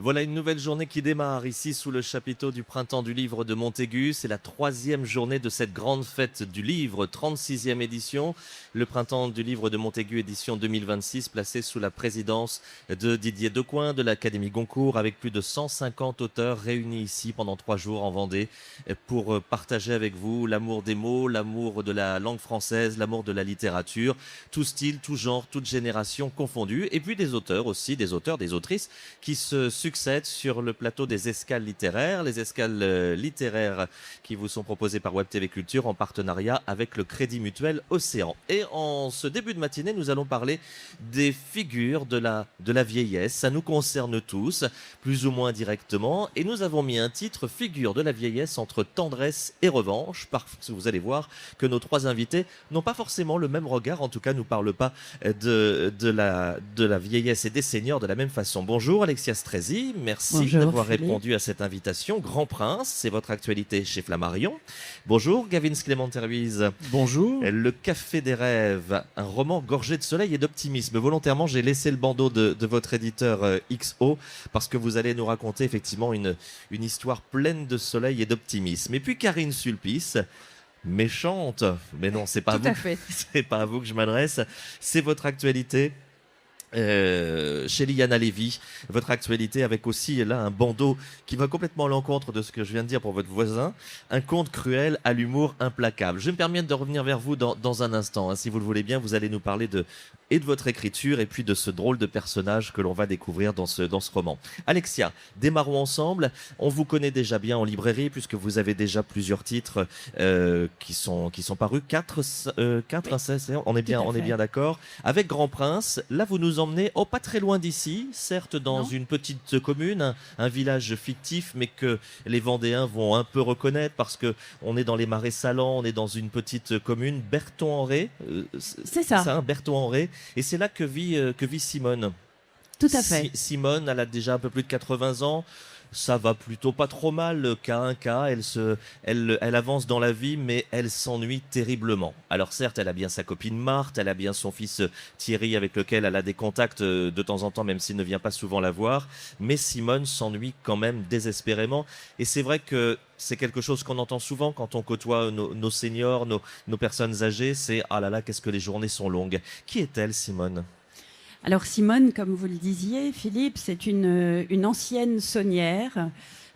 Voilà une nouvelle journée qui démarre ici sous le chapiteau du Printemps du Livre de Montaigu. C'est la 3e journée de cette grande fête du livre, 36e édition. Le Printemps du Livre de Montaigu, édition 2026, placé sous la présidence de Didier Decoing de l'Académie Goncourt, avec plus de 150 auteurs réunis ici pendant 3 jours en Vendée pour partager avec vous l'amour des mots, l'amour de la langue française, l'amour de la littérature, tout style, tout genre, toute génération confondue. Et puis des auteurs aussi, des auteurs, des autrices qui se succèdent sur le plateau des escales littéraires, les escales littéraires qui vous sont proposées par Web TV Culture en partenariat avec le Crédit Mutuel Océan. Et en ce début de matinée, nous allons parler des figures de la vieillesse. Ça nous concerne tous, plus ou moins directement, et nous avons mis un titre, Figure de la vieillesse entre tendresse et revanche, parce que vous allez voir que nos 3 invités n'ont pas forcément le même regard, en tout cas ne parlent pas de la vieillesse et des seniors de la même façon. Bonjour Alexia Strezzi, merci d'avoir répondu à cette invitation. Grand Prince, c'est votre actualité chez Flammarion. Bonjour Gavin Clément-Ruiz. Bonjour. Le Café des Rêves, un roman gorgé de soleil et d'optimisme. Volontairement, j'ai laissé le bandeau de votre éditeur XO parce que vous allez nous raconter effectivement une histoire pleine de soleil et d'optimisme. Et puis Karine Sulpice, méchante, mais non, c'est pas à vous. C'est pas à vous que je m'adresse. C'est votre actualité. Chez Liana Lévy, votre actualité avec aussi là un bandeau qui va complètement à l'encontre de ce que je viens de dire pour votre voisin, un conte cruel à l'humour implacable. Je vais me permettre de revenir vers vous dans un instant, hein. Si vous le voulez bien, vous allez nous parler de votre écriture et puis de ce drôle de personnage que l'on va découvrir dans ce roman. Alexia, démarrons ensemble. On vous connaît déjà bien en librairie puisque vous avez déjà plusieurs titres qui sont parus, 4 on est bien d'accord. Avec Grand Prince, là vous nous emmenez pas très loin d'ici, certes dans une petite commune, un village fictif, mais que les Vendéens vont un peu reconnaître parce que on est dans les Marais Salants, on est dans une petite commune, Berthon-en-Ré. C'est ça, hein, Berthon-en-Ré. Et c'est là que vit Simone. Tout à fait. Simone, elle a déjà un peu plus de 80 ans. Ça va plutôt pas trop mal, cas un cas, elle avance dans la vie, mais elle s'ennuie terriblement. Alors certes, elle a bien sa copine Marthe, elle a bien son fils Thierry avec lequel elle a des contacts de temps en temps, même s'il ne vient pas souvent la voir, mais Simone s'ennuie quand même désespérément. Et c'est vrai que c'est quelque chose qu'on entend souvent quand on côtoie nos seniors, nos personnes âgées, c'est « Ah là là, qu'est-ce que les journées sont longues ». Qui est-elle, Simone ? Alors Simone, comme vous le disiez, Philippe, c'est une ancienne saunière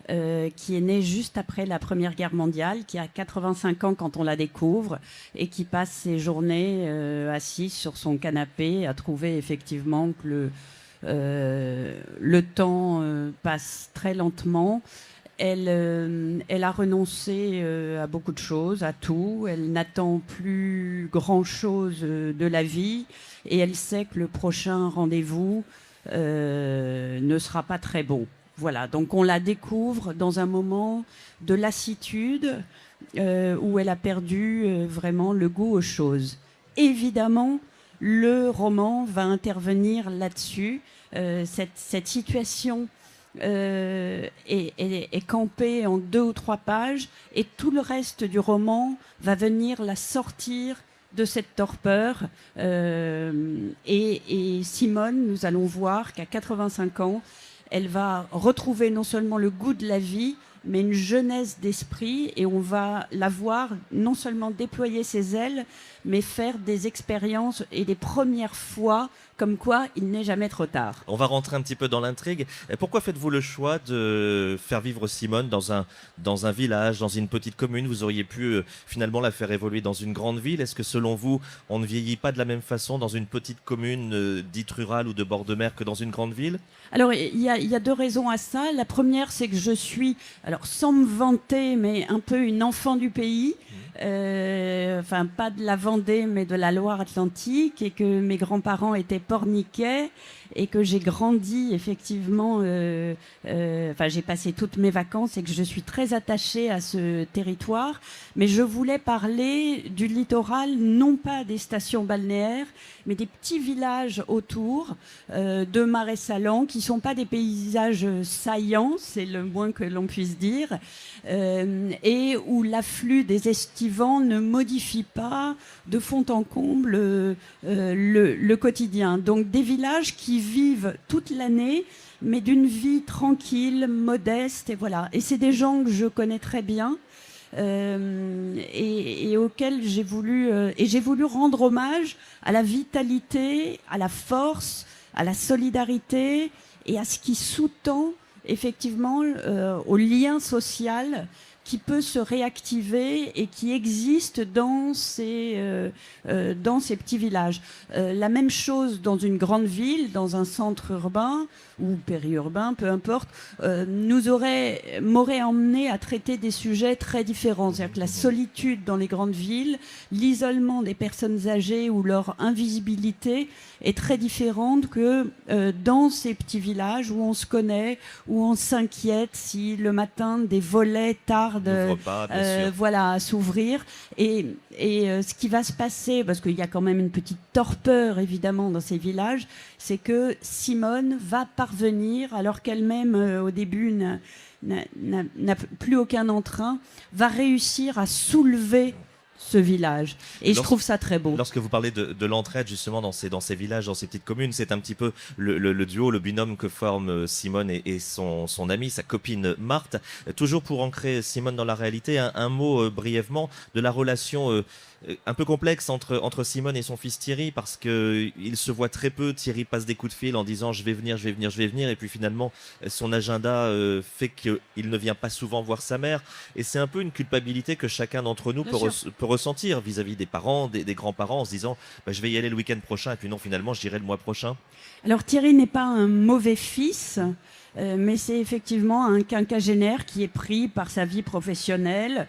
qui est née juste après la Première Guerre mondiale, qui a 85 ans quand on la découvre et qui passe ses journées assise sur son canapé à trouver effectivement que le temps passe très lentement. Elle a renoncé à beaucoup de choses, à tout. Elle n'attend plus grand-chose de la vie et elle sait que le prochain rendez-vous ne sera pas très beau. Voilà, donc on la découvre dans un moment de lassitude où elle a perdu vraiment le goût aux choses. Évidemment, le roman va intervenir là-dessus. Cette situation est campée en 2 ou 3 pages et tout le reste du roman va venir la sortir de cette torpeur et Simone, nous allons voir qu'à 85 ans, elle va retrouver non seulement le goût de la vie, mais une jeunesse d'esprit et on va la voir non seulement déployer ses ailes, mais faire des expériences et des premières fois comme quoi il n'est jamais trop tard. On va rentrer un petit peu dans l'intrigue. Pourquoi faites-vous le choix de faire vivre Simone dans un village, dans une petite commune ? Vous auriez pu finalement la faire évoluer dans une grande ville. Est-ce que selon vous, on ne vieillit pas de la même façon dans une petite commune dite rurale ou de bord de mer que dans une grande ville ? Alors, il y a 2 raisons à ça. La première, c'est que je suis, alors sans me vanter, mais un peu une enfant du pays. Enfin, pas de la Vendée, mais de la Loire-Atlantique, et que mes grands-parents étaient porniquais, et que j'ai grandi effectivement, enfin j'ai passé toutes mes vacances et que je suis très attachée à ce territoire, mais je voulais parler du littoral, non pas des stations balnéaires, mais des petits villages autour de Marais Salants, qui sont pas des paysages saillants, c'est le moins que l'on puisse dire, et où l'afflux des estivants ne modifie pas de fond en comble le quotidien. Donc des villages qui vivent toute l'année, mais d'une vie tranquille, modeste, et voilà. Et c'est des gens que je connais très bien. Et auxquels j'ai voulu rendre hommage à la vitalité, à la force, à la solidarité et à ce qui sous-tend effectivement au lien social qui peut se réactiver et qui existe dans ces petits villages. La même chose dans une grande ville, dans un centre urbain ou périurbain, peu importe, m'aurait emmené à traiter des sujets très différents. C'est-à-dire que la solitude dans les grandes villes, l'isolement des personnes âgées ou leur invisibilité est très différente que dans ces petits villages où on se connaît, où on s'inquiète si le matin des volets tardent à s'ouvrir. Et ce qui va se passer, parce qu'il y a quand même une petite torpeur évidemment dans ces villages, c'est que Simone va parvenir, alors qu'elle-même au début n'a plus aucun entrain, va réussir à soulever ce village. Et je trouve ça très beau. Lorsque vous parlez de l'entraide justement dans ces villages, dans ces petites communes, c'est un petit peu le duo, le binôme que forment Simone et son amie, sa copine Marthe. Toujours pour ancrer Simone dans la réalité, un mot brièvement de la relation un peu complexe entre Simone et son fils Thierry, parce qu'il se voit très peu. Thierry passe des coups de fil en disant je vais venir, et puis finalement son agenda fait qu'il ne vient pas souvent voir sa mère, et c'est un peu une culpabilité que chacun d'entre nous peut ressentir vis-à-vis des parents, des grands-parents, en se disant je vais y aller le week-end prochain, et puis non, finalement j'irai le mois prochain. Alors Thierry n'est pas un mauvais fils, mais c'est effectivement un quinquagénaire qui est pris par sa vie professionnelle,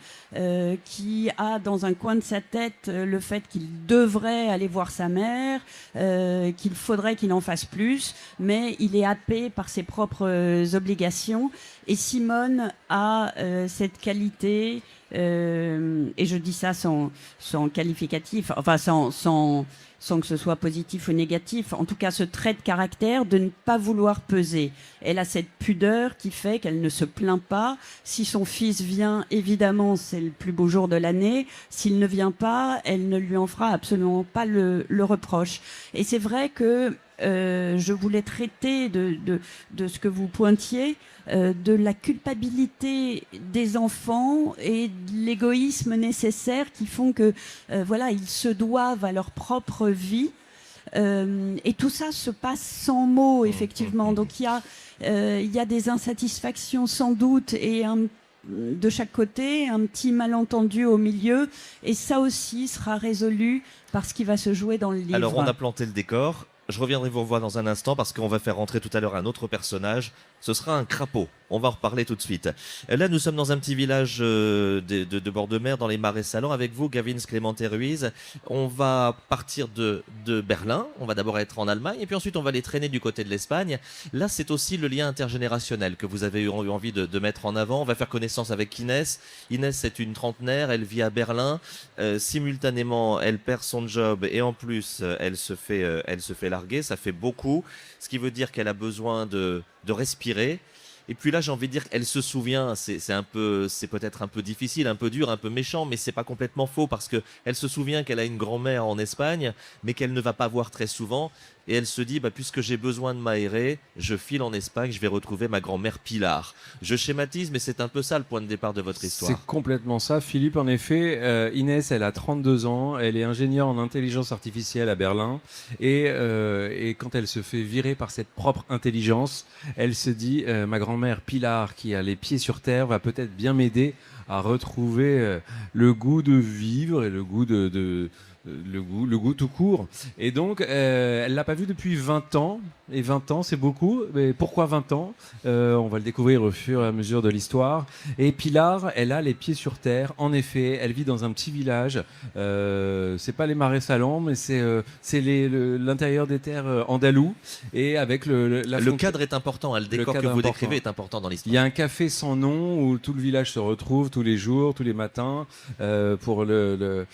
qui a dans un coin de sa tête le fait qu'il devrait aller voir sa mère, qu'il faudrait qu'il en fasse plus, mais il est happé par ses propres obligations. Et Simone a cette qualité, et je dis ça sans qualificatif, enfin sans que ce soit positif ou négatif, en tout cas ce trait de caractère de ne pas vouloir peser. Elle a cette pudeur qui fait qu'elle ne se plaint pas. Si son fils vient, évidemment, c'est le plus beau jour de l'année. S'il ne vient pas, elle ne lui en fera absolument pas le reproche. Et c'est vrai que je voulais traiter de ce que vous pointiez, de la culpabilité des enfants et de l'égoïsme nécessaire qui font que ils se doivent à leur propre vie, et tout ça se passe sans mots effectivement. Donc il y a des insatisfactions sans doute et de chaque côté, un petit malentendu au milieu, et ça aussi sera résolu par ce qui va se jouer dans le livre. Alors on a planté le décor. Je reviendrai vous revoir dans un instant parce qu'on va faire rentrer tout à l'heure un autre personnage. Ce sera un crapaud. On va en reparler tout de suite. Là, nous sommes dans un petit village de bord de mer, dans les Marais Salants. Avec vous, Gavin Clémente Ruiz. On va partir de Berlin. On va d'abord être en Allemagne et puis ensuite on va les traîner du côté de l'Espagne. Là, c'est aussi le lien intergénérationnel que vous avez eu envie de mettre en avant. On va faire connaissance avec Inès. Inès, c'est une trentenaire. Elle vit à Berlin. Simultanément, elle perd son job et en plus, elle se fait larguer. Ça fait beaucoup. Ce qui veut dire qu'elle a besoin de respirer. Et puis là, j'ai envie de dire qu'elle se souvient, c'est peut-être un peu difficile, un peu dur, un peu méchant, mais c'est pas complètement faux parce que elle se souvient qu'elle a une grand-mère en Espagne, mais qu'elle ne va pas voir très souvent. Et elle se dit, puisque j'ai besoin de m'aérer, je file en Espagne, je vais retrouver ma grand-mère Pilar. Je schématise, mais c'est un peu ça le point de départ de votre histoire. C'est complètement ça, Philippe. En effet, Inès, elle a 32 ans, elle est ingénieure en intelligence artificielle à Berlin. Et quand elle se fait virer par cette propre intelligence, elle se dit, ma grand-mère Pilar, qui a les pieds sur terre, va peut-être bien m'aider à retrouver le goût de vivre et le goût le goût tout court. Et donc, elle l'a pas vu depuis 20 ans. Et 20 ans, c'est beaucoup. Mais pourquoi 20 ans ? On va le découvrir au fur et à mesure de l'histoire. Et Pilar, elle a les pieds sur terre. En effet, elle vit dans un petit village. C'est pas les Marais Salants, mais c'est l'intérieur des terres andalous. Et avec le cadre est important. Le décor que vous décrivez est important dans l'histoire. Il y a un café sans nom où tout le village se retrouve tous les jours, tous les matins, pour le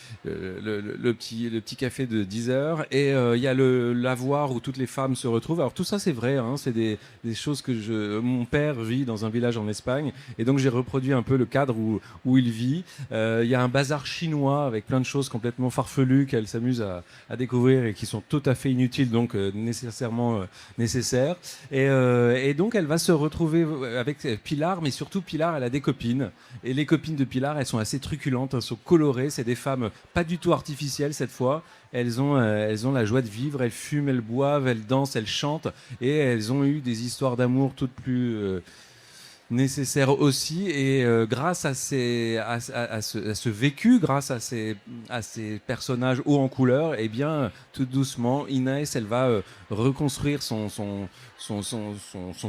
petit café de 10 heures. Et il y a le lavoir où toutes les femmes se retrouvent. Alors tout ça, c'est vrai, hein, c'est des choses que mon père vit dans un village en Espagne. Et donc j'ai reproduit un peu le cadre où il vit. Il y a un bazar chinois avec plein de choses complètement farfelues qu'elle s'amuse à découvrir et qui sont tout à fait inutiles, donc nécessairement nécessaires. Et donc elle va se retrouver avec Pilar, mais surtout Pilar, elle a des copines. Et les copines de Pilar, elles sont assez truculentes, elles sont colorées. C'est des femmes pas du tout artificielles cette fois. Elles ont la joie de vivre, elles fument, elles boivent, elles dansent, elles chantent. Et elles ont eu des histoires d'amour toutes plus nécessaires aussi. Et grâce à ce vécu, grâce à ces personnages hauts en couleur, eh bien, tout doucement, Inès, elle va reconstruire son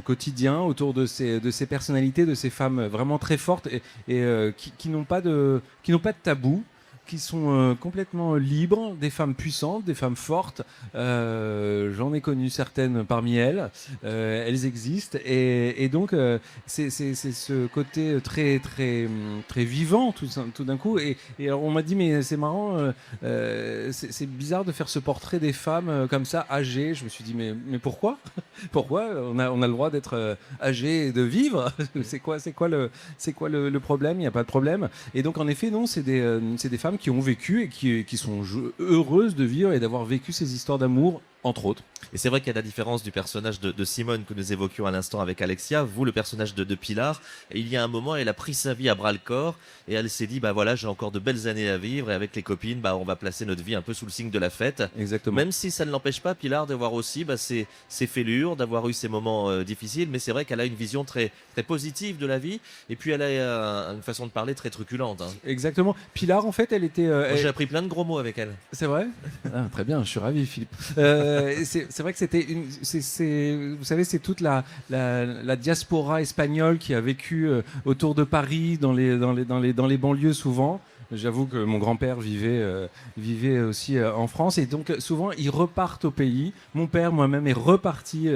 quotidien autour de ces personnalités, de ces femmes vraiment très fortes et qui n'ont pas de tabou, qui sont complètement libres, des femmes puissantes, des femmes fortes. J'en ai connu certaines parmi elles. Elles existent et donc c'est ce côté très très très vivant tout d'un coup. Et alors on m'a dit mais c'est marrant, c'est bizarre de faire ce portrait des femmes comme ça âgées. Je me suis dit mais pourquoi pourquoi on a le droit d'être âgé et de vivre. C'est quoi le problème? Il n'y a pas de problème. Et donc en effet non, c'est des femmes qui ont vécu et qui sont heureuses de vivre et d'avoir vécu ces histoires d'amour, entre autres. Et c'est vrai qu'il y a la différence du personnage de Simone que nous évoquions à l'instant avec Alexia. Vous, le personnage de Pilar, il y a un moment, elle a pris sa vie à bras le corps et elle s'est dit, bah voilà, j'ai encore de belles années à vivre et avec les copines, bah on va placer notre vie un peu sous le signe de la fête. Exactement. Même si ça ne l'empêche pas, Pilar, d'avoir aussi ses fêlures, d'avoir eu ses moments difficiles, mais c'est vrai qu'elle a une vision très, très positive de la vie et puis elle a une façon de parler très truculente. Hein. Exactement. Pilar, en fait, elle était... Moi, j'ai appris plein de gros mots avec elle. C'est vrai? Très bien, je suis ravi, Philippe. C'est vrai que c'était vous savez, c'est toute la diaspora espagnole qui a vécu autour de Paris, dans les banlieues souvent. J'avoue que mon grand-père vivait aussi en France et donc souvent ils repartent au pays. Mon père moi-même est reparti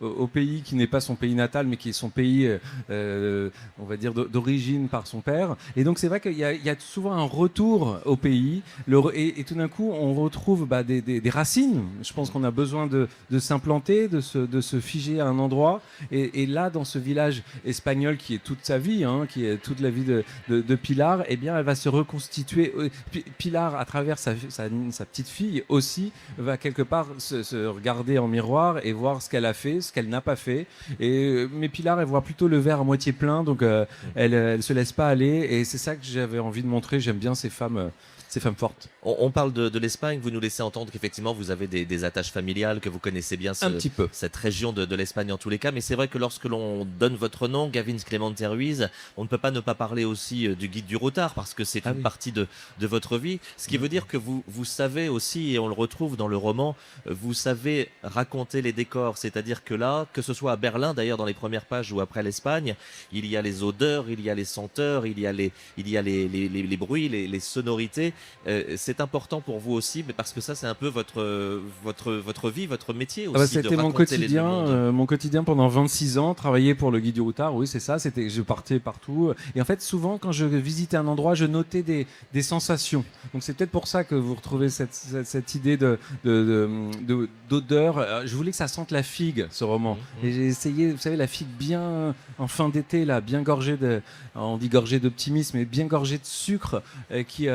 au pays qui n'est pas son pays natal mais qui est son pays, on va dire, d'origine par son père. Et donc c'est vrai qu'il y a souvent un retour au pays et tout d'un coup on retrouve des racines. Je pense qu'on a besoin de s'implanter, de se figer à un endroit. Et là, dans ce village espagnol qui est toute sa vie, hein, qui est toute la vie de Pilar, eh bien elle va se reconstituer. Pilar, à travers sa petite fille aussi, va quelque part se regarder en miroir et voir ce qu'elle a fait, ce qu'elle n'a pas fait. Mais Pilar, elle voit plutôt le verre à moitié plein, donc elle se laisse pas aller. Et c'est ça que j'avais envie de montrer. J'aime bien ces femmes fortes. On parle de l'Espagne, vous nous laissez entendre qu'effectivement vous avez des attaches familiales, que vous connaissez bien un petit peu cette région de l'Espagne en tous les cas, mais c'est vrai que lorsque l'on donne votre nom, Gavin Clemente Ruiz, on ne peut pas ne pas parler aussi du guide du routard, parce que c'est une partie de votre vie, ce qui veut dire que vous savez aussi, et on le retrouve dans le roman, vous savez raconter les décors, c'est-à-dire que là, que ce soit à Berlin d'ailleurs dans les premières pages ou après l'Espagne, il y a les odeurs, il y a les senteurs, il y a les bruits, les sonorités. C'est important pour vous aussi, mais parce que ça c'est un peu votre vie, votre métier aussi. C'était mon quotidien pendant 26 ans, travailler pour le guide du routard. Oui, c'est ça. Je partais partout et en fait souvent quand je visitais un endroit, je notais des sensations. Donc c'est peut-être pour ça que vous retrouvez cette idée d'odeur. Je voulais que ça sente la figue, ce roman. Et j'ai essayé, vous savez, la figue bien en fin d'été là, bien gorgée on dit gorgée d'optimisme, mais bien gorgée de sucre qui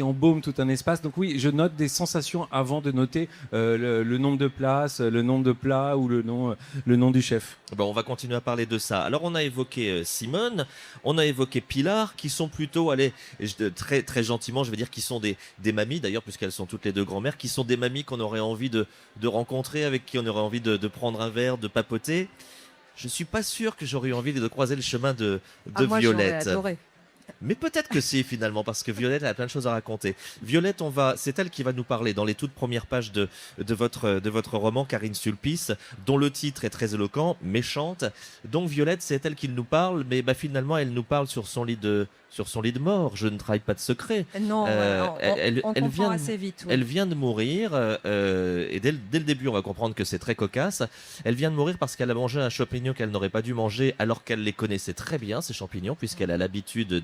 embaume tout un espace. Donc oui, je note des sensations avant de noter le nombre de places, le nombre de plats ou le nom du chef. Bon, on va continuer à parler de ça. Alors on a évoqué Simone, on a évoqué Pilar, qui sont plutôt, très, très gentiment, je vais dire, qui sont des mamies, d'ailleurs, puisqu'elles sont toutes les deux grand-mères, qui sont des mamies qu'on aurait envie de rencontrer, avec qui on aurait envie de prendre un verre, de papoter. Je suis pas sûr que j'aurais eu envie de croiser le chemin de moi, Violette. J'aurais adoré. Mais peut-être que si, finalement, parce que Violette elle a plein de choses à raconter. Violette, c'est elle qui va nous parler dans les toutes premières pages de votre roman, Karine Sulpice, dont le titre est très éloquent, Méchante. Donc Violette, c'est elle qui nous parle, mais finalement, elle nous parle sur son lit de mort. Je ne trahis pas de secret. Non, on comprend assez vite. Oui. Elle vient de mourir, et dès le début, on va comprendre que c'est très cocasse. Elle vient de mourir parce qu'elle a mangé un champignon qu'elle n'aurait pas dû manger, alors qu'elle les connaissait très bien, ces champignons, puisqu'elle a l'habitude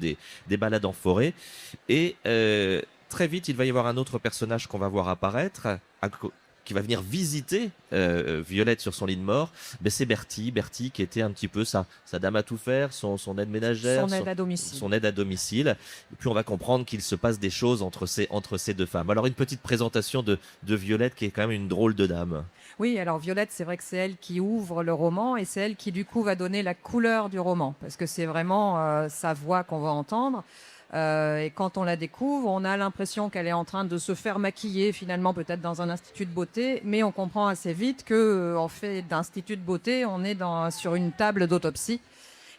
des balades en forêt. Et très vite, il va y avoir un autre personnage qu'on va voir apparaître, qui va venir visiter Violette sur son lit de mort. Ben, c'est Bertie qui était un petit peu sa dame à tout faire, son aide ménagère, son aide à domicile. Son aide à domicile. Et puis on va comprendre qu'il se passe des choses entre ces deux femmes. Alors une petite présentation de Violette qui est quand même une drôle de dame. Oui, alors Violette, c'est vrai que c'est elle qui ouvre le roman et c'est elle qui du coup va donner la couleur du roman, parce que c'est vraiment sa voix qu'on va entendre. Et quand on la découvre, on a l'impression qu'elle est en train de se faire maquiller finalement peut-être dans un institut de beauté, mais on comprend assez vite que en fait d'institut de beauté, on est sur une table d'autopsie.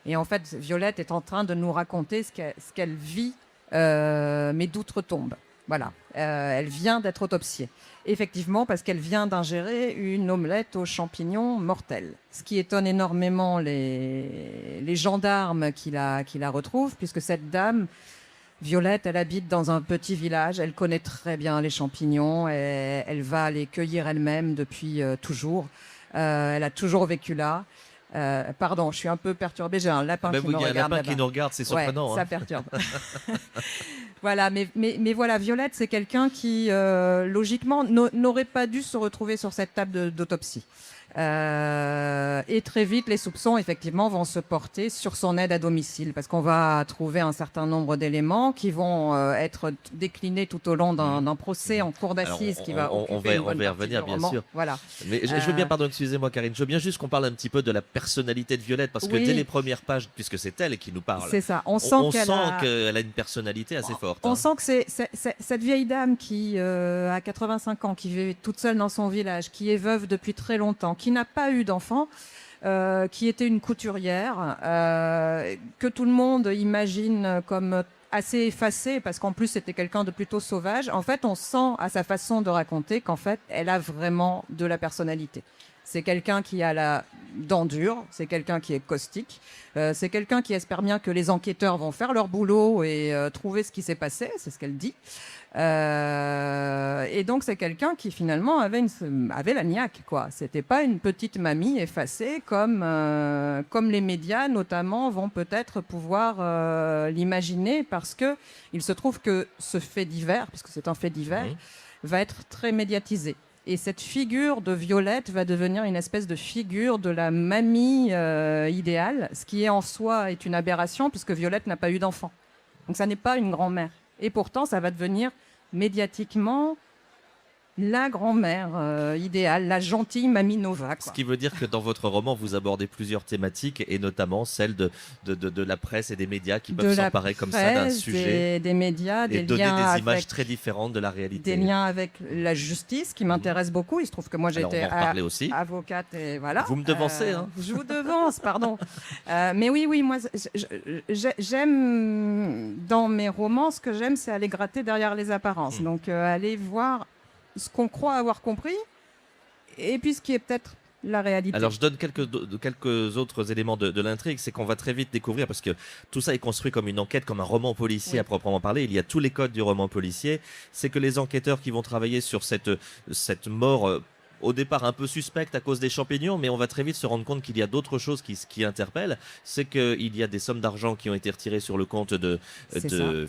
Et en fait, Violette est en train de nous raconter ce qu'elle vit, mais d'outre-tombe. Voilà, elle vient d'être autopsiée. Effectivement, parce qu'elle vient d'ingérer une omelette aux champignons mortels. Ce qui étonne énormément les gendarmes qui la retrouvent, puisque cette dame, Violette, elle habite dans un petit village, elle connaît très bien les champignons, elle va les cueillir elle-même depuis toujours. Elle a toujours vécu là. Pardon, je suis un peu perturbée, j'ai un lapin qui me regarde. Il y a un lapin qui nous regarde, c'est surprenant. Ouais, ça perturbe. Voilà, mais voilà, Violette, c'est quelqu'un qui, logiquement, n'aurait pas dû se retrouver sur cette table d'autopsie. Et très vite, les soupçons, effectivement, vont se porter sur son aide à domicile, parce qu'on va trouver un certain nombre d'éléments qui vont être déclinés tout au long d'un procès en cour d'assises qui va occuper une bonne y partie revenir, du bien roman. sûr. Voilà. Mais je veux bien, pardon, excusez-moi Karine, je veux bien juste qu'on parle un petit peu de la personnalité de Violette, parce que dès les premières pages, puisque c'est elle qui nous parle, c'est ça. On sent qu'elle a une personnalité assez forte. On sent que c'est cette vieille dame qui a 85 ans, qui vit toute seule dans son village, qui est veuve depuis très longtemps, qui n'a pas eu d'enfant, qui était une couturière, que tout le monde imagine comme assez effacée, parce qu'en plus c'était quelqu'un de plutôt sauvage. En fait, on sent à sa façon de raconter qu'en fait, elle a vraiment de la personnalité. C'est quelqu'un qui a la dent dure, c'est quelqu'un qui est caustique, c'est quelqu'un qui espère bien que les enquêteurs vont faire leur boulot et trouver ce qui s'est passé, c'est ce qu'elle dit. Et donc c'est quelqu'un qui finalement avait la niaque, quoi. C'était pas une petite mamie effacée comme les médias notamment vont peut-être pouvoir l'imaginer, parce que il se trouve que ce fait divers, puisque c'est un fait divers, va être très médiatisé. Et cette figure de Violette va devenir une espèce de figure de la mamie idéale, ce qui en soi est une aberration, puisque Violette n'a pas eu d'enfant. Donc ça n'est pas une grand-mère. Et pourtant, ça va devenir médiatiquement la grand-mère idéale, la gentille mamie Nova, quoi. Ce qui veut dire que dans votre roman, vous abordez plusieurs thématiques, et notamment celle de la presse et des médias qui peuvent s'emparer comme ça d'un sujet. Des médias, et donner des images très différentes de la réalité. Des liens avec la justice qui m'intéresse beaucoup. Il se trouve que moi, j'étais avocate. Et voilà. Vous me devancez. Je vous devance, pardon. Mais oui, moi, j'aime, dans mes romans, ce que j'aime, c'est aller gratter derrière les apparences. Donc, aller voir ce qu'on croit avoir compris, et puis ce qui est peut-être la réalité. Alors je donne quelques autres éléments de l'intrigue, c'est qu'on va très vite découvrir, parce que tout ça est construit comme une enquête, comme un roman policier à proprement parler, il y a tous les codes du roman policier, c'est que les enquêteurs qui vont travailler sur cette mort au départ un peu suspecte à cause des champignons, mais on va très vite se rendre compte qu'il y a d'autres choses qui interpellent. C'est qu'il y a des sommes d'argent qui ont été retirées sur le compte de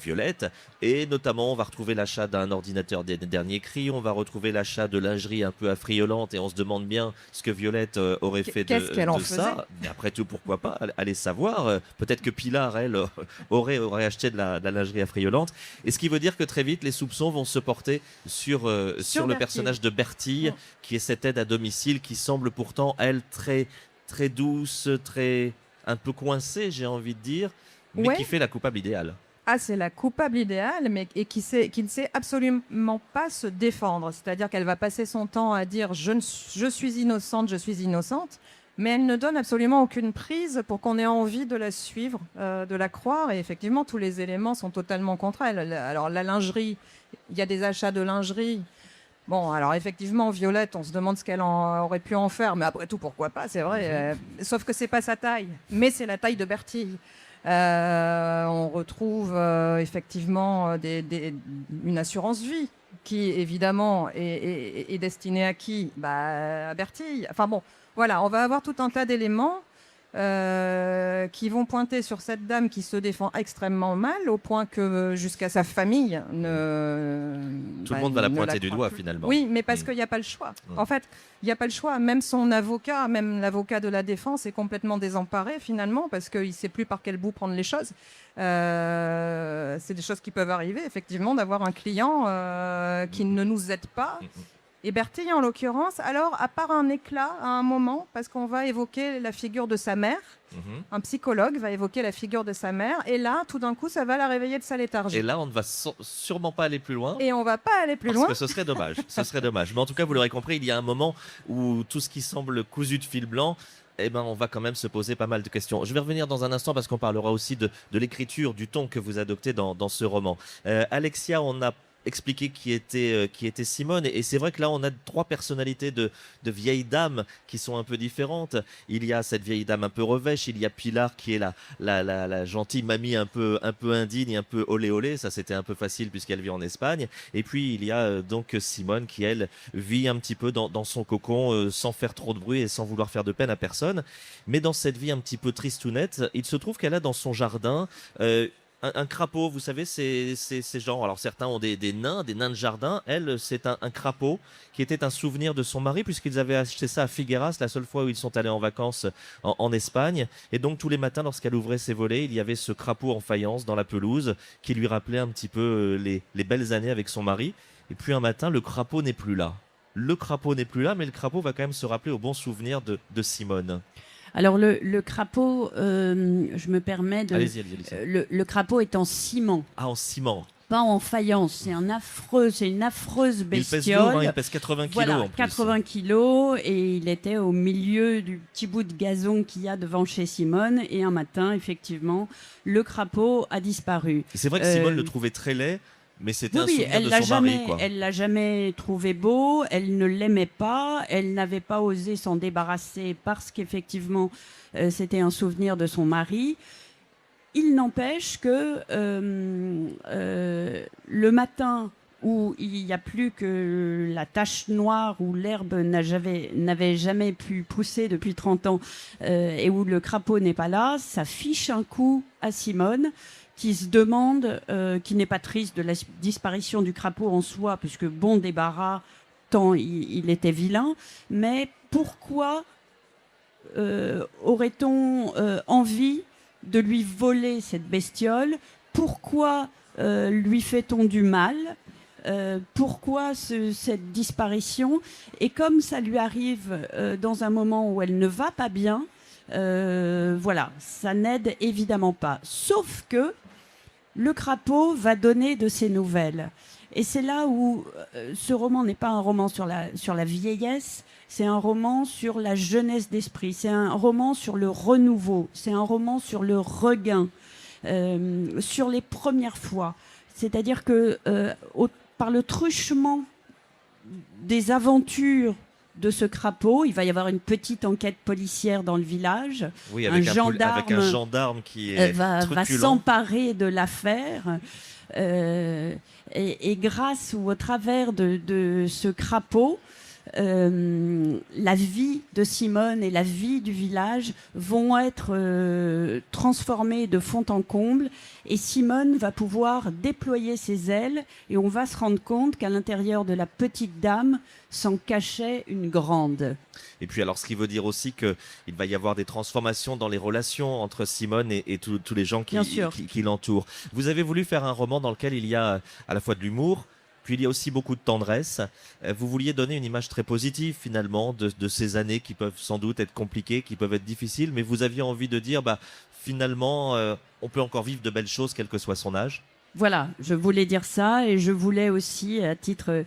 Violette, et notamment on va retrouver l'achat d'un ordinateur des derniers cris, on va retrouver l'achat de lingerie un peu affriolante, et on se demande bien ce que Violette aurait fait de ça. Mais après tout, pourquoi pas, allez savoir, peut-être que Pilar, elle, aurait acheté de la lingerie affriolante, et ce qui veut dire que très vite les soupçons vont se porter sur le personnage de Bertille, qui est cette aide à domicile, qui semble pourtant, elle, très, très douce, un peu coincée, j'ai envie de dire, mais qui fait la coupable idéale. Ah, c'est la coupable idéale, mais qui ne sait absolument pas se défendre. C'est-à-dire qu'elle va passer son temps à dire je suis innocente, mais elle ne donne absolument aucune prise pour qu'on ait envie de la suivre, de la croire. Et effectivement, tous les éléments sont totalement contre elle. Alors, la lingerie, il y a des achats de lingerie. Bon, alors effectivement, Violette, on se demande ce qu'elle aurait pu en faire, mais après tout, pourquoi pas, c'est vrai. Sauf que c'est pas sa taille, mais c'est la taille de Bertille. On retrouve effectivement une assurance vie qui, évidemment, est destinée à qui ? À Bertille. Enfin bon, voilà, on va avoir tout un tas d'éléments qui vont pointer sur cette dame qui se défend extrêmement mal, au point que jusqu'à sa famille Tout le monde va la ne pointer du croit doigt plus. finalement. Oui, mais parce qu'il n'y a pas le choix. En fait, il n'y a pas le choix. Même son avocat, même l'avocat de la défense est complètement désemparé finalement, parce qu'il ne sait plus par quel bout prendre les choses. C'est des choses qui peuvent arriver, effectivement, d'avoir un client qui ne nous aide pas. Et Bertille, en l'occurrence, alors, à part un éclat à un moment, parce qu'on va évoquer la figure de sa mère, un psychologue va évoquer la figure de sa mère, et là, tout d'un coup, ça va la réveiller de sa léthargie. Et là, on ne va sûrement pas aller plus loin. Et on va pas aller plus Parce loin. que ce serait dommage. Ce serait dommage. Mais en tout cas, vous l'aurez compris, il y a un moment où tout ce qui semble cousu de fil blanc, eh ben, on va quand même se poser pas mal de questions. Je vais revenir dans un instant parce qu'on parlera aussi de l'écriture, du ton que vous adoptez dans ce roman. Alexia, on a expliqué qui était Simone, et c'est vrai que là on a 3 personnalités de vieilles dames qui sont un peu différentes. Il y a cette vieille dame un peu revêche, il y a Pilar qui est la gentille mamie un peu indigne, un peu olé olé, ça c'était un peu facile puisqu'elle vit en Espagne, et puis il y a donc Simone qui elle vit un petit peu dans son cocon sans faire trop de bruit et sans vouloir faire de peine à personne, mais dans cette vie un petit peu tristounette, il se trouve qu'elle a dans son jardin un crapaud. Vous savez, c'est genre, alors certains ont des nains de jardin. Elle, c'est un crapaud qui était un souvenir de son mari, puisqu'ils avaient acheté ça à Figueras, la seule fois où ils sont allés en vacances en Espagne. Et donc tous les matins, lorsqu'elle ouvrait ses volets, il y avait ce crapaud en faïence dans la pelouse qui lui rappelait un petit peu les belles années avec son mari. Et puis un matin, le crapaud n'est plus là. Le crapaud n'est plus là, mais le crapaud va quand même se rappeler au bon souvenir de Simone. Alors le crapaud, je me permets de... Allez-y. Le crapaud est en ciment, Ah, en ciment. pas en faïence. C'est une affreuse Il pèse bestiole. lourd, hein, il pèse 80 kilos Voilà, en plus. 80 kilos, et il était au milieu du petit bout de gazon qu'il y a devant chez Simone. Et un matin, effectivement, le crapaud a disparu. Et c'est vrai que Simone le trouvait très laid, mais c'était un souvenir elle de l'a son mari, jamais, quoi. elle l'a jamais trouvé beau. Elle ne l'aimait pas. Elle n'avait pas osé s'en débarrasser parce qu'effectivement, c'était un souvenir de son mari. Il n'empêche que le matin où il n'y a plus que la tache noire, où l'herbe n'avait jamais pu pousser depuis 30 ans, et où le crapaud n'est pas là, ça fiche un coup à Simone, qui se demande, qui n'est pas triste de la disparition du crapaud en soi, puisque bon débarras, tant il était vilain, mais pourquoi aurait-on envie de lui voler cette bestiole? Pourquoi lui fait-on du mal? Pourquoi cette disparition? Et comme ça lui arrive dans un moment où elle ne va pas bien, voilà, ça n'aide évidemment pas. Sauf que le crapaud va donner de ses nouvelles. Et c'est là où ce roman n'est pas un roman sur la vieillesse, c'est un roman sur la jeunesse d'esprit, c'est un roman sur le renouveau, c'est un roman sur le regain, sur les premières fois. C'est-à-dire que par le truchement des aventures de ce crapaud, il va y avoir une petite enquête policière dans le village. Oui, avec un gendarme qui est va truculent. s'emparer de l'affaire. Et grâce ou au travers de ce crapaud, la vie de Simone et la vie du village vont être transformées de fond en comble, et Simone va pouvoir déployer ses ailes, et on va se rendre compte qu'à l'intérieur de la petite dame s'en cachait une grande. Et puis alors, ce qui veut dire aussi qu'il va y avoir des transformations dans les relations entre Simone et tous les gens qui l'entourent. Vous avez voulu faire un roman dans lequel il y a à la fois de l'humour, puis il y a aussi beaucoup de tendresse. Vous vouliez donner une image très positive finalement de ces années qui peuvent sans doute être compliquées, qui peuvent être difficiles, mais vous aviez envie de dire, finalement, on peut encore vivre de belles choses quel que soit son âge. Voilà, je voulais dire ça, et je voulais aussi, à titre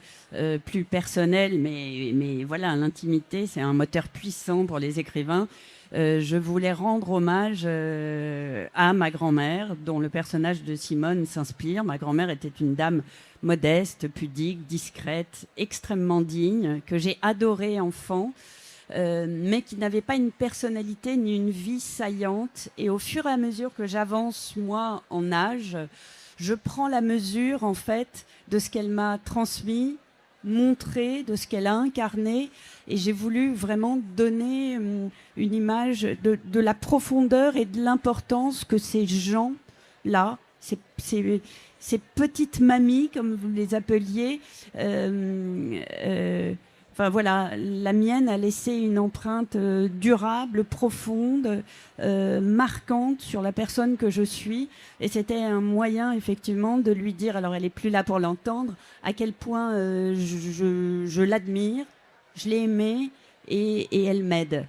plus personnel, mais voilà, l'intimité, c'est un moteur puissant pour les écrivains. Je voulais rendre hommage à ma grand-mère, dont le personnage de Simone s'inspire. Ma grand-mère était une dame modeste, pudique, discrète, extrêmement digne, que j'ai adorée enfant, mais qui n'avait pas une personnalité ni une vie saillante. Et au fur et à mesure que j'avance, moi, en âge, je prends la mesure, en fait, de ce qu'elle m'a transmis, montré, de ce qu'elle a incarné. Et j'ai voulu vraiment donner une image de la profondeur et de l'importance que ces gens-là, ces petites mamies, comme vous les appeliez, enfin voilà, la mienne a laissé une empreinte durable, profonde, marquante sur la personne que je suis. Et c'était un moyen, effectivement, de lui dire, alors elle n'est plus là pour l'entendre, à quel point je l'admire, je l'ai aimée et elle m'aide.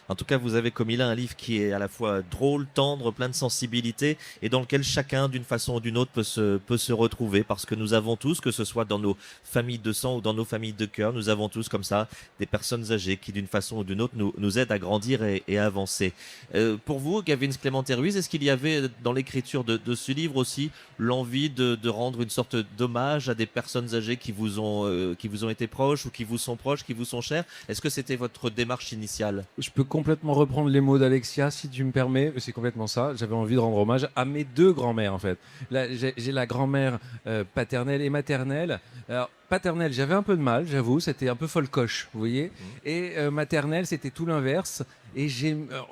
En tout cas, vous avez comme il a un livre qui est à la fois drôle, tendre, plein de sensibilité et dans lequel chacun, d'une façon ou d'une autre, peut se retrouver parce que nous avons tous, que ce soit dans nos familles de sang ou dans nos familles de cœur, nous avons tous comme ça des personnes âgées qui, d'une façon ou d'une autre, nous aident à grandir et à avancer. Pour vous, Gavin Clémenté-Ruiz, est-ce qu'il y avait dans l'écriture de ce livre aussi l'envie de rendre une sorte d'hommage à des personnes âgées qui vous ont été proches ou qui vous sont proches, qui vous sont chères? Est-ce que c'était votre démarche initiale? Je peux complètement reprendre les mots d'Alexia, si tu me permets. C'est complètement ça. J'avais envie de rendre hommage à mes deux grands-mères, en fait. Là, j'ai la grand-mère paternelle et maternelle. Alors, paternelle, j'avais un peu de mal, j'avoue. C'était un peu folcoche, vous voyez. Et maternelle, c'était tout l'inverse. Et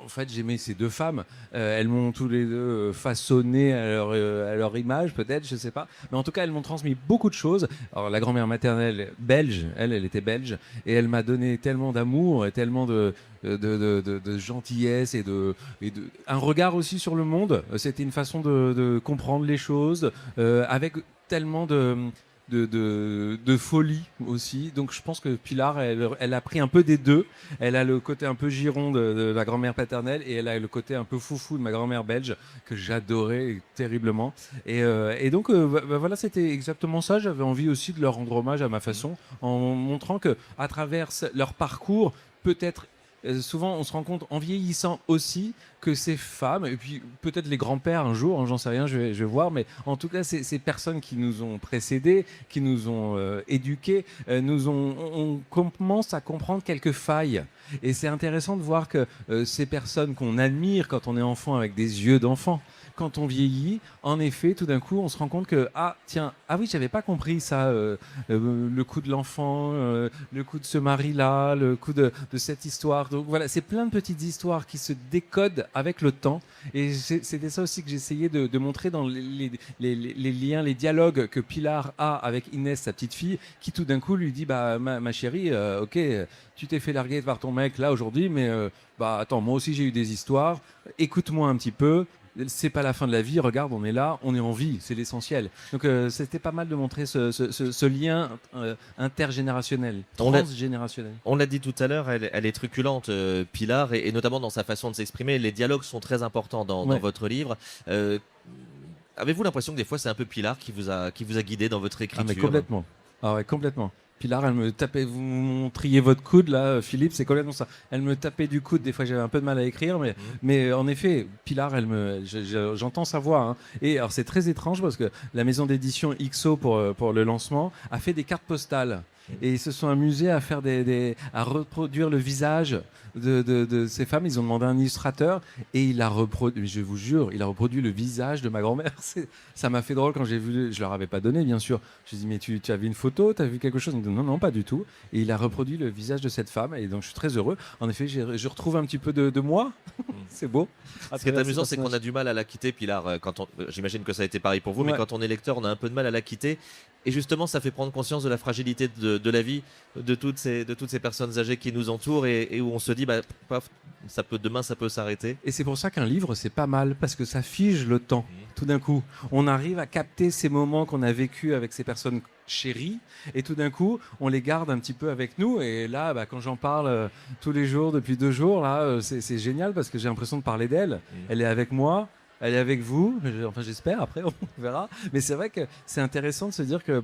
en fait, j'aimais ces deux femmes. Elles m'ont tous les deux façonné à leur image, peut-être, je sais pas. Mais en tout cas, elles m'ont transmis beaucoup de choses. Alors, la grand-mère maternelle belge, elle était belge. Et elle m'a donné tellement d'amour et tellement de gentillesse et un regard aussi sur le monde. C'était une façon de comprendre les choses avec tellement de folie aussi. Donc je pense que Pilar, elle a pris un peu des deux. Elle a le côté un peu giron de la grand-mère paternelle et elle a le côté un peu foufou de ma grand-mère belge que j'adorais terriblement. Et donc voilà, c'était exactement ça. J'avais envie aussi de leur rendre hommage à ma façon en montrant que à travers leur parcours, peut-être souvent on se rend compte en vieillissant aussi que ces femmes, et puis peut-être les grands-pères un jour, hein, j'en sais rien, je vais voir, mais en tout cas ces personnes qui nous ont précédés, qui nous ont éduqués, on commence à comprendre quelques failles. Et c'est intéressant de voir que ces personnes qu'on admire quand on est enfant avec des yeux d'enfant, quand on vieillit, en effet, tout d'un coup, on se rend compte que oui, j'avais pas compris ça, le coup de l'enfant, le coup de ce mari-là, le coup de cette histoire. Donc voilà, c'est plein de petites histoires qui se décodent avec le temps. Et c'était ça aussi que j'essayais de montrer dans les liens, les dialogues que Pilar a avec Inès, sa petite fille, qui tout d'un coup lui dit ma chérie, ok, tu t'es fait larguer par ton mec là aujourd'hui, mais attends, moi aussi j'ai eu des histoires. Écoute-moi un petit peu. C'est pas la fin de la vie, regarde, on est là, on est en vie, c'est l'essentiel. Donc c'était pas mal de montrer ce lien intergénérationnel, transgénérationnel. On l'a dit tout à l'heure, elle est truculente, Pilar, et notamment dans sa façon de s'exprimer. Les dialogues sont très importants dans votre livre. Avez-vous l'impression que des fois c'est un peu Pilar qui vous a guidé dans votre écriture? Ah mais complètement. Ah ouais, complètement. Pilar, elle me tapait, vous montriez votre coude là, Philippe, c'est complètement ça. Elle me tapait du coude, des fois j'avais un peu de mal à écrire, mais en effet, Pilar, j'entends sa voix. Hein. Et alors c'est très étrange parce que la maison d'édition XO pour le lancement a fait des cartes postales. Et ils se sont amusés à faire à reproduire le visage de ces femmes. Ils ont demandé un illustrateur et il a reproduit, je vous jure, il a reproduit le visage de ma grand-mère. Ça m'a fait drôle quand j'ai vu, je leur avais pas donné bien sûr. Je dis mais tu as vu une photo, tu as vu quelque chose? Ils me disent non, pas du tout. Et il a reproduit le visage de cette femme et donc je suis très heureux. En effet, je retrouve un petit peu de moi. C'est beau. Ce qui est amusant, c'est qu'on a du mal à la quitter, Pilar. J'imagine que ça a été pareil pour vous, mais quand on est lecteur, on a un peu de mal à la quitter. Et justement, ça fait prendre conscience de la fragilité de la vie de toutes ces personnes âgées qui nous entourent et où on se dit, demain, ça peut s'arrêter. Et c'est pour ça qu'un livre, c'est pas mal, parce que ça fige le temps. Tout d'un coup, on arrive à capter ces moments qu'on a vécus avec ces personnes chéries, et tout d'un coup, on les garde un petit peu avec nous. Et là, quand j'en parle tous les jours, depuis 2 jours, là, c'est génial, parce que j'ai l'impression de parler d'elle. Elle est avec moi. Elle est avec vous, enfin j'espère, après on verra. Mais c'est vrai que c'est intéressant de se dire que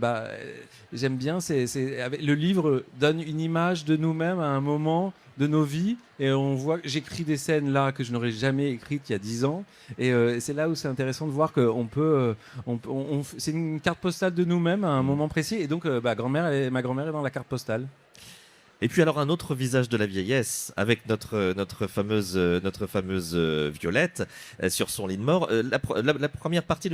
j'aime bien, le livre donne une image de nous-mêmes à un moment de nos vies. Et on voit, j'écris des scènes là que je n'aurais jamais écrites il y a 10 ans. Et c'est là où c'est intéressant de voir qu'on peut, c'est une carte postale de nous-mêmes à un moment précis. Et donc ma grand-mère est dans la carte postale. Et puis alors un autre visage de la vieillesse avec notre fameuse Violette sur son lit de mort. La première partie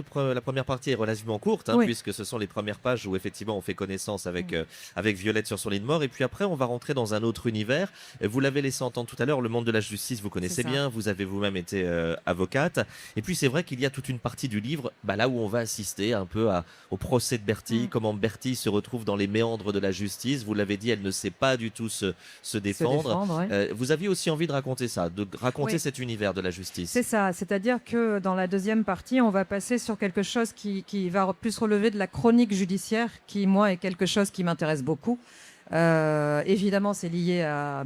est relativement courte, hein, Oui. puisque ce sont les premières pages où effectivement on fait connaissance avec Violette sur son lit de mort. Et puis après on va rentrer dans un autre univers. Vous l'avez laissé entendre tout à l'heure, le monde de la justice vous connaissez C'est ça. bien, vous avez vous-même été avocate. Et puis c'est vrai qu'il y a toute une partie du livre là où on va assister un peu au procès de Bertille, comment Bertille se retrouve dans les méandres de la justice. Vous l'avez dit, elle ne sait pas du tout se défendre. Ouais. Vous aviez aussi envie de raconter ça, de raconter Oui. cet univers de la justice. C'est ça, c'est-à-dire que dans la deuxième partie, on va passer sur quelque chose qui va plus relever de la chronique judiciaire, qui, moi, est quelque chose qui m'intéresse beaucoup. Évidemment, c'est lié à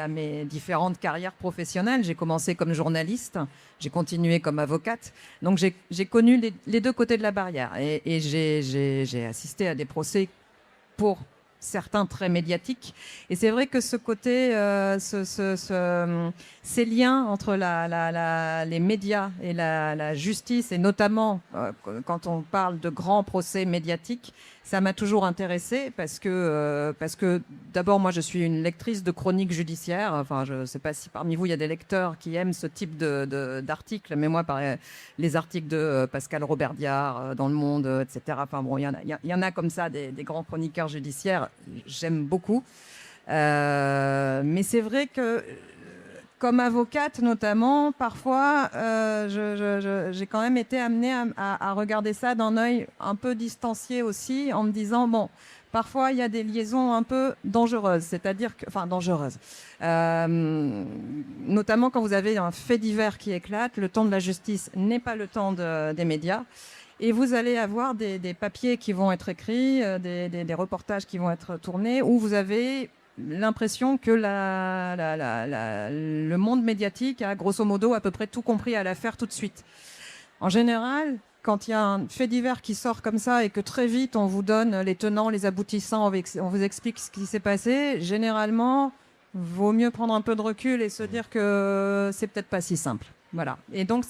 mes différentes carrières professionnelles. J'ai commencé comme journaliste, j'ai continué comme avocate. Donc, j'ai connu les deux côtés de la barrière. Et j'ai assisté à des procès pour certains très médiatiques. Et c'est vrai que ce côté, ces liens entre les médias et la justice, et notamment quand on parle de grands procès médiatiques, ça m'a toujours intéressée parce que d'abord, moi, je suis une lectrice de chroniques judiciaires. Enfin, je ne sais pas si parmi vous, il y a des lecteurs qui aiment ce type d'articles, mais moi, les articles de Pascal Robert Diard dans Le Monde, etc. Enfin, bon, il y en a comme ça, des grands chroniqueurs judiciaires. J'aime beaucoup. Mais c'est vrai que comme avocate notamment, parfois, j'ai quand même été amenée à regarder ça d'un œil un peu distancié aussi, en me disant, bon, parfois il y a des liaisons un peu dangereuses, dangereuses. Notamment quand vous avez un fait divers qui éclate, le temps de la justice n'est pas le temps des médias. Et vous allez avoir des papiers qui vont être écrits, des reportages qui vont être tournés, où vous avez l'impression que le monde médiatique a grosso modo à peu près tout compris à l'affaire tout de suite. En général, quand il y a un fait divers qui sort comme ça et que très vite on vous donne les tenants, les aboutissants, on vous explique ce qui s'est passé, généralement, vaut mieux prendre un peu de recul et se dire que c'est peut-être pas si simple. Voilà. Et donc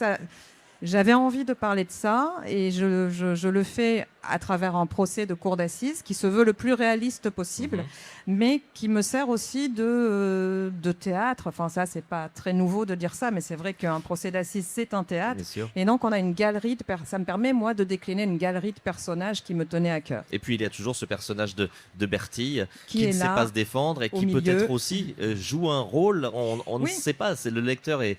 j'avais envie de parler de ça et je le fais à travers un procès de cour d'assises qui se veut le plus réaliste possible, mais qui me sert aussi de théâtre. Enfin, ça, c'est pas très nouveau de dire ça, mais c'est vrai qu'un procès d'assises, c'est un théâtre. Et donc, on a une galerie, ça me permet, moi, de décliner une galerie de personnages qui me tenaient à cœur. Et puis, il y a toujours ce personnage de Bertille qui ne sait pas se défendre et qui peut-être aussi joue un rôle. On ne sait pas, le lecteur est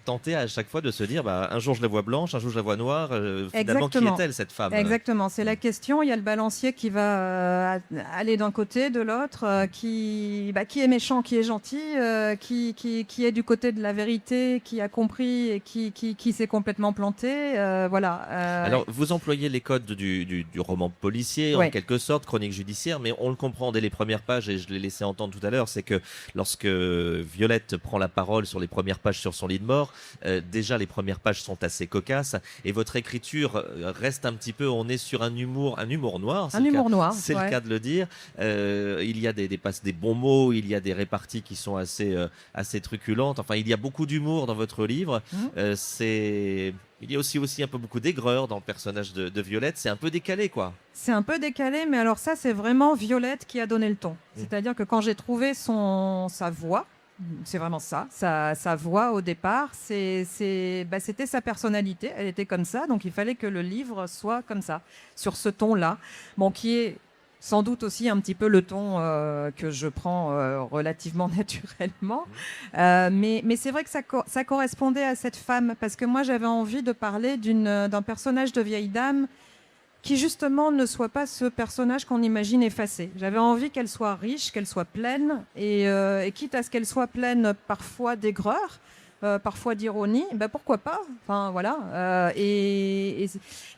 tenté à chaque fois de se dire un jour je la vois blanche, un jour je la vois noire. Finalement, qui est-elle cette femme? Exactement, c'est la question. Il y a le balancier qui va aller d'un côté, de l'autre, qui est méchant, qui est gentil, qui est du côté de la vérité, qui a compris et qui s'est complètement planté. Voilà. Alors, vous employez les codes du roman policier, en quelque sorte, chronique judiciaire, mais on le comprend dès les premières pages, et je l'ai laissé entendre tout à l'heure, c'est que lorsque Violette prend la parole sur les premières pages sur son lit de mort, déjà les premières pages sont assez cocasses, et votre écriture reste un petit peu, on est sur un humour noir. C'est le cas de le dire. Il y a des bons mots, il y a des réparties qui sont assez truculentes. Enfin, il y a beaucoup d'humour dans votre livre. Il y a aussi un peu beaucoup d'aigreur dans le personnage de Violette. C'est un peu décalé, quoi. C'est un peu décalé, mais alors ça, c'est vraiment Violette qui a donné le ton. C'est-à-dire que quand j'ai trouvé sa voix, c'est vraiment ça, sa voix au départ, c'était sa personnalité, elle était comme ça, donc il fallait que le livre soit comme ça, sur ce ton-là, qui est sans doute aussi un petit peu le ton que je prends relativement naturellement, mais c'est vrai que ça correspondait à cette femme, parce que moi j'avais envie de parler d'un personnage de vieille dame qui justement ne soit pas ce personnage qu'on imagine effacé. J'avais envie qu'elle soit riche, qu'elle soit pleine, et quitte à ce qu'elle soit pleine parfois d'aigreur, parfois d'ironie, pourquoi pas. Enfin voilà. Et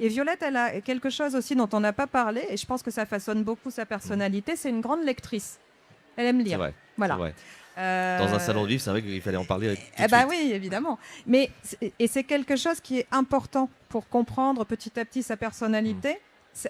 Violette, elle a quelque chose aussi dont on n'a pas parlé, et je pense que ça façonne beaucoup sa personnalité. C'est une grande lectrice. Elle aime lire. C'est vrai. Voilà. C'est vrai. Dans un salon de livre, c'est vrai qu'il fallait en parler. Oui, évidemment. Mais c'est quelque chose qui est important pour comprendre petit à petit sa personnalité.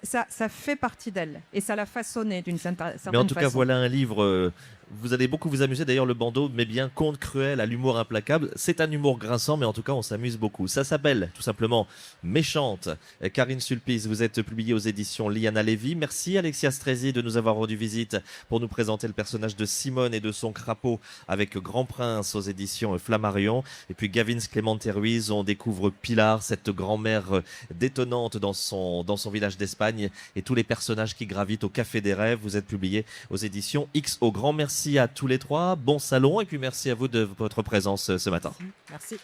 Ça fait partie d'elle et ça l'a façonnée d'une certaine façon. Mais en tout cas, voilà un livre Vous allez beaucoup vous amuser. D'ailleurs, le bandeau met bien conte cruel à l'humour implacable. C'est un humour grinçant, mais en tout cas, on s'amuse beaucoup. Ça s'appelle tout simplement Méchante. Karine Sulpice, vous êtes publiée aux éditions Liana Lévy. Merci Alexia Strezi de nous avoir rendu visite pour nous présenter le personnage de Simone et de son crapaud avec Grand Prince aux éditions Flammarion. Et puis Gavin Clémente Ruiz, on découvre Pilar, cette grand-mère détonnante dans son village d'Espagne et tous les personnages qui gravitent au Café des Rêves. Vous êtes publié aux éditions XO. Grand merci à tous les trois, bon salon et puis merci à vous de votre présence ce matin. Merci.